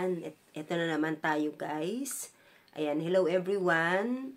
Ayan, ito na naman tayo guys. Ayan, hello everyone.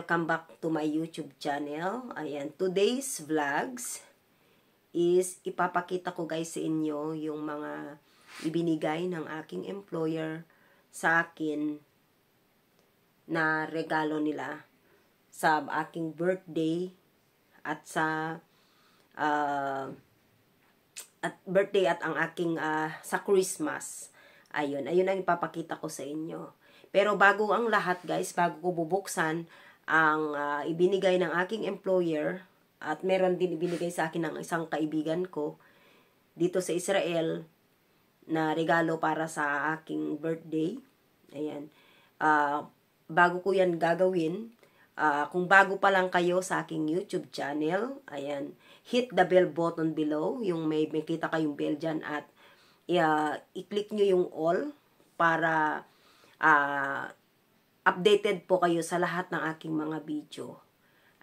Welcome back to my YouTube channel. Ayan, today's vlogs is ipapakita ko guys sa inyo yung mga ibinigay ng aking employer sa akin na regalo nila sa aking birthday at sa birthday at ang aking sa Christmas. Ayun ang ipapakita ko sa inyo. Pero bago ang lahat guys, bago ko bubuksan ang ibinigay ng aking employer at meron din ibinigay sa akin ng isang kaibigan ko dito sa Israel na regalo para sa aking birthday. Ayan. Bago ko yan gagawin, kung bago pa lang kayo sa aking YouTube channel, ayan, hit the bell button below, yung may kita kayong bell dyan at i-click nyo yung all para updated po kayo sa lahat ng aking mga video.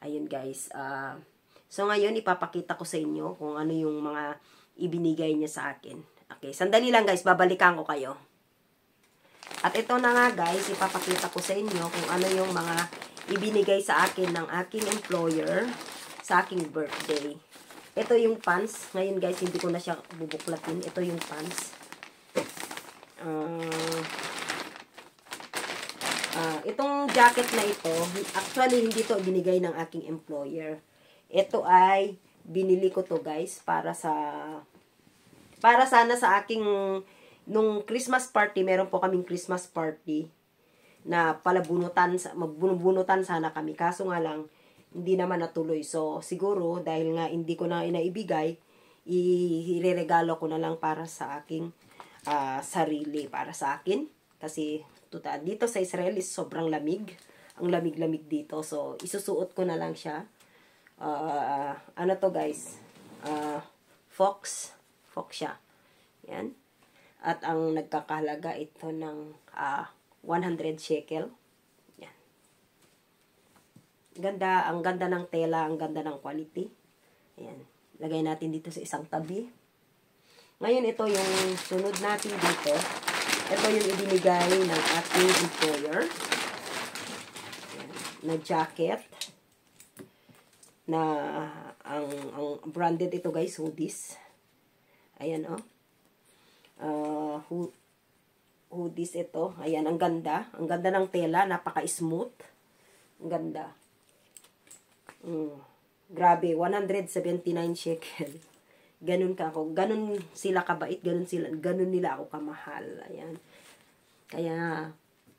Ayun guys. So ngayon, ipapakita ko sa inyo kung ano yung mga ibinigay niya sa akin. Okay, sandali lang guys, babalikan ko kayo. At ito na nga guys, ipapakita ko sa inyo kung ano yung mga ibinigay sa akin ng aking employer sa aking birthday. Ito yung pants. Ngayon guys, hindi ko na siya bubuklatin. Ito yung pants. Itong jacket na ito, actually hindi to binigay ng aking employer. Ito ay binili ko to guys para sana sa aking nung Christmas party, meron po kaming Christmas party na palabunutan, magbunutan sana kami. Kaso nga lang hindi naman natuloy. So siguro dahil nga hindi ko na inaibigay, ireregalo ko na lang para sa aking sarili, para sa akin kasi dito sa Israel is sobrang lamig. Ang lamig-lamig dito. So, isusuot ko na lang siya. Ano to guys? Fox. Fox siya. Yan. At ang nagkakahalaga ito ng 100 shekel. Yan. Ganda. Ang ganda ng tela. Ang ganda ng quality. Ayan. Lagay natin dito sa isang tabi. Ngayon, ito yung sunod natin dito. Ito yung ibinigay ng ating employer na jacket na ang branded ito guys, hoodies. Ayan hoodies ito. Ayan, ang ganda. Ang ganda ng tela, napaka-smooth. Ang ganda. Grabe, 179 shekel. Ganun ka ako. Ganun sila kabait. Ganun nila ako kamahal. Ayan. Kaya,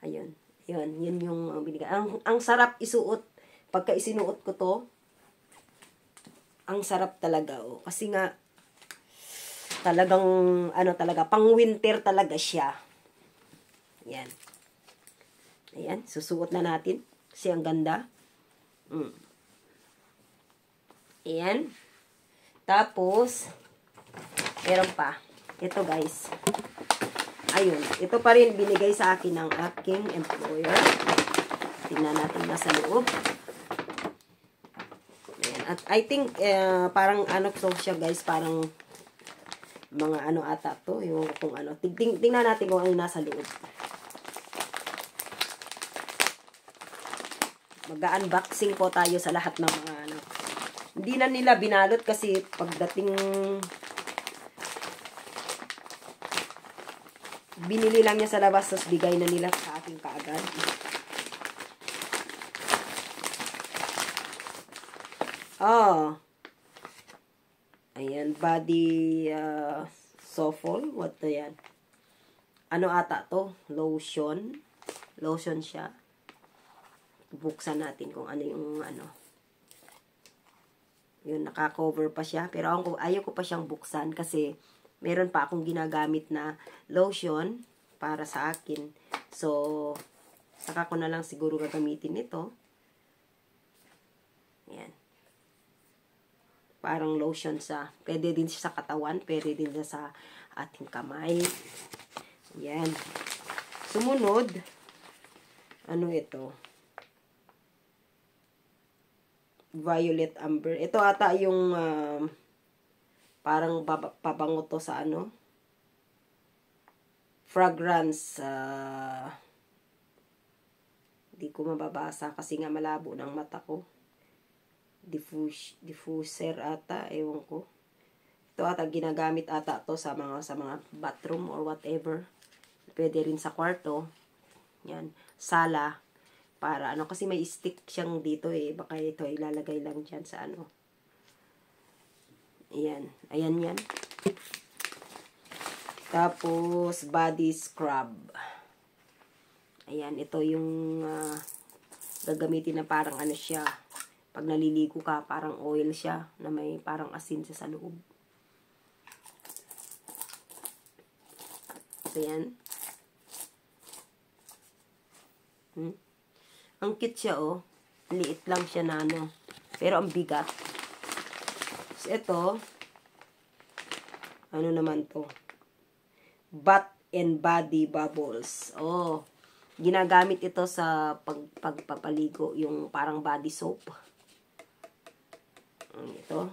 ayun. Yun yung binigay. Ang sarap isuot. Pagka isinuot ko to, ang sarap talaga. Oh. Kasi nga, talagang, pang winter talaga siya. Ayan. Ayan. Susuot na natin. Kasi ang ganda. Ayan. Tapos, meron pa. Ito guys. Ayun. Ito pa rin binigay sa akin ng aking employer. Tingnan natin nasa loob. Ayan. At I think, parang to siya guys. Parang mga ata to. Yung kung ano. Tingnan natin kung ano nasa loob. Mag-unboxing po tayo sa lahat ng mga Hindi na nila binalot kasi pagdating Binili lang niya sa labas, tapos bigay na nila sa akin kaagad. Oh. Ayan, body softball. What to yan? Ano ata to? Lotion. Lotion siya. Buksan natin kung ano yung ano. Yun, naka-cover pa siya. Pero ayaw ko pa siyang buksan kasi meron pa akong ginagamit na lotion para sa akin. So, saka ko na lang siguro gagamitin ito. Ayan. Parang lotion sa, pwede din sa katawan, pwede din sa ating kamay. Ayan. Sumunod, ano ito? Violet Amber. Ito ata yung parang pabango to sa ano? Fragrance. Hindi ko mababasa kasi nga malabo ng mata ko. Diffuser ata, ewan ko. Ito ata ginagamit ata to sa mga bathroom or whatever. Pwede rin sa kwarto. Yan, sala para ano kasi may stick siyang dito eh. Baka ito ilalagay lang diyan sa ano. Ayan, ayan yan. Tapos body scrub. Ayan, ito yung gagamitin na parang ano siya. Pag naliligo ka, parang oil siya na may parang asin siya sa loob. So, yan. Ang cute siya, oh. Liit lang siya na, ano. Pero ang bigat. So, ito. Ano naman to? Bath and body bubbles. Oh. Ginagamit ito sa pagpapaligo. Yung parang body soap. Ito.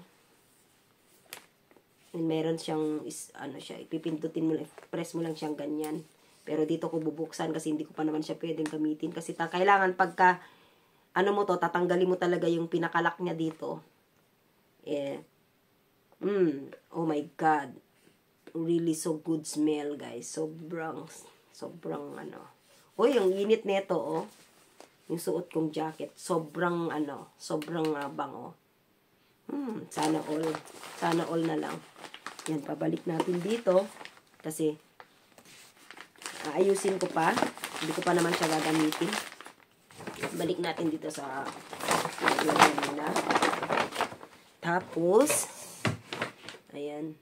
And meron siyang, ano siya, ipipindutin mo lang, press mo lang siyang ganyan. Pero dito ko bubuksan kasi hindi ko pa naman siya pwedeng gamitin. Kasi kailangan pagka, ano mo to, tatanggalin mo talaga yung pinakalak niya dito. Eh, oh my God. Really so good smell, guys. Sobrang, ano. Oh, yung init nito, oh. Yung suot kong jacket. Sobrang, ano, sobrang bango. Sana all na lang. Yan, pabalik natin dito. Kasi, ayusin ko pa. Hindi ko pa naman siya gagamitin. Balik natin dito sa nila. Tapos, ayan.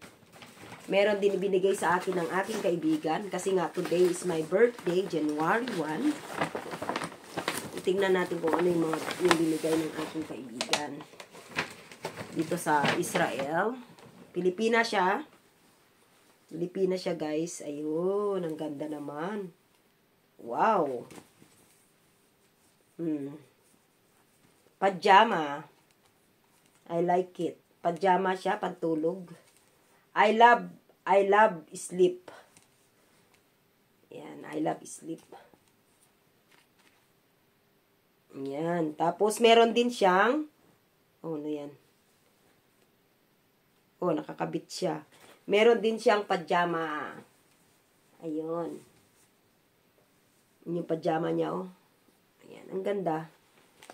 Meron din binigay sa akin ng aking kaibigan. Kasi nga, today is my birthday, January 1. Tingnan natin kung ano yung binigay ng aking kaibigan. Dito sa Israel. Pilipinas siya. Pilipinas siya, guys. Ayun, ang ganda naman. Wow. Pajama. I like it. Pajama siya, pantulog. I love sleep. Yan, I love sleep. Yan. Tapos, meron din siyang, oh, ano yan? Oh, nakakabit siya. Meron din siyang pajama. Ayun. Yung pajama niya, oh. Ayan, ang ganda.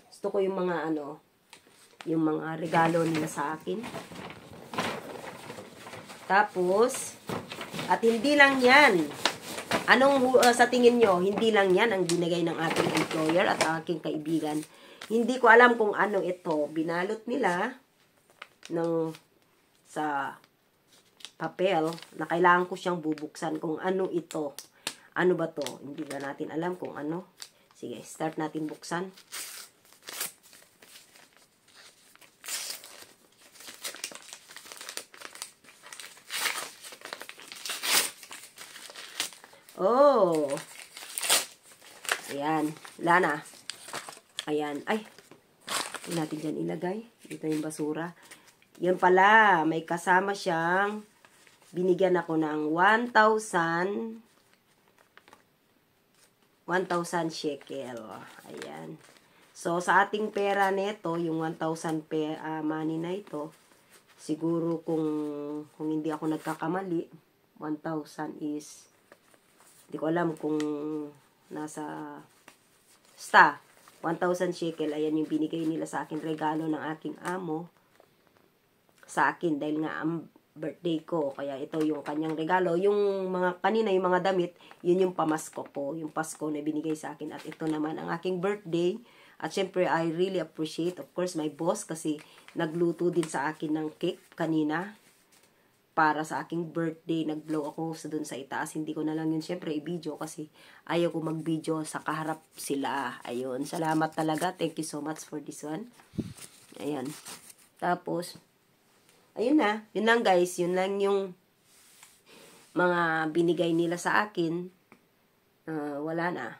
Gusto ko yung mga, ano, yung mga regalo nila sa akin. Tapos, at hindi lang yan. Anong, sa tingin nyo, hindi lang yan ang binigay ng aking employer at aking kaibigan. Hindi ko alam kung ano ito. Binalot nila ng sa papel na kailangan ko siyang bubuksan kung ano ito. Ano ba to? Hindi ba natin alam kung ano. Sige, start natin buksan. Oh. Ayan. Wala na. Ayan. Ay. Hindi natin dyan ilagay. Dito yung basura. Yan pala, may kasama siyang, binigyan ako ng 1,000 shekel. Ayan. So, sa ating pera nito, yung 1,000 money na ito, siguro kung hindi ako nagkakamali, 1,000 is Hindi ko alam kung nasa 1,000 shekel. Ayan yung binigay nila sa akin, regalo ng aking amo sa akin dahil nga ang birthday ko. Kaya ito yung kanyang regalo. Yung mga kanina, yung mga damit, yun yung pamasko ko. Yung Pasko na binigay sa akin. At ito naman ang aking birthday. At syempre, I really appreciate, of course, my boss kasi nagluto din sa akin ng cake kanina para sa aking birthday. Nag-blow ako dun sa itaas. Hindi ko na lang yun syempre i-video kasi ayaw ko mag-video sa kaharap sila. Ayun. Salamat talaga. Thank you so much for this one. Ayan. Tapos, ayun na. Yun lang guys. Yun lang yung mga binigay nila sa akin. Wala na.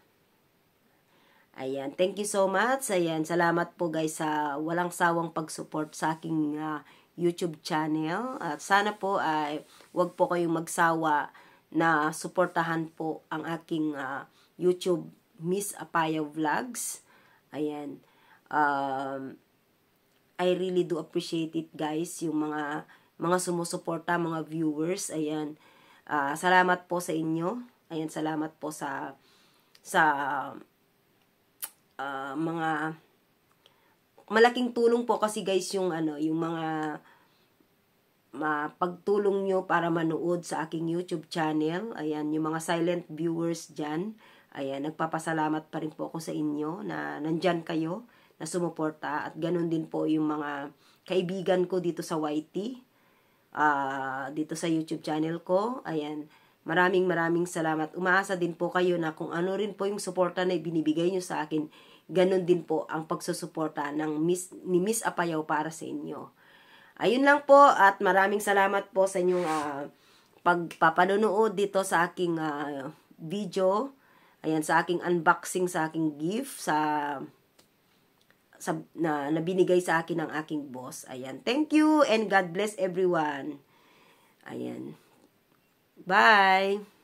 Ayan. Thank you so much. Ayan. Salamat po guys sa walang sawang pag-support sa aking YouTube channel. At sana po ay wag po kayong magsawa na suportahan po ang aking YouTube Miss Apaya Vlogs. Ayan. I really do appreciate it guys, yung mga sumusuporta, mga viewers. Ayan. Salamat po sa inyo. Ayan, salamat po sa mga malaking tulong po kasi guys yung yung mga pagtulong nyo para manood sa aking YouTube channel. Ayan, yung mga silent viewers dyan. Ayan, nagpapasalamat pa rin po ako sa inyo na nandyan kayo, na sumuporta. At ganun din po yung mga kaibigan ko dito sa YT, dito sa YouTube channel ko. Ayan, maraming salamat. Umaasa din po kayo na kung ano rin po yung suporta na ibinibigay nyo sa akin, ganun din po ang pagsusuporta ni Miss Apayaw para sa inyo. Ayun lang po at maraming salamat po sa inyong pagpapanonood dito sa aking video. Ayan, sa aking unboxing, sa aking gift, na binigay sa akin ng aking boss. Ayan, thank you and God bless everyone. Ayan. Bye!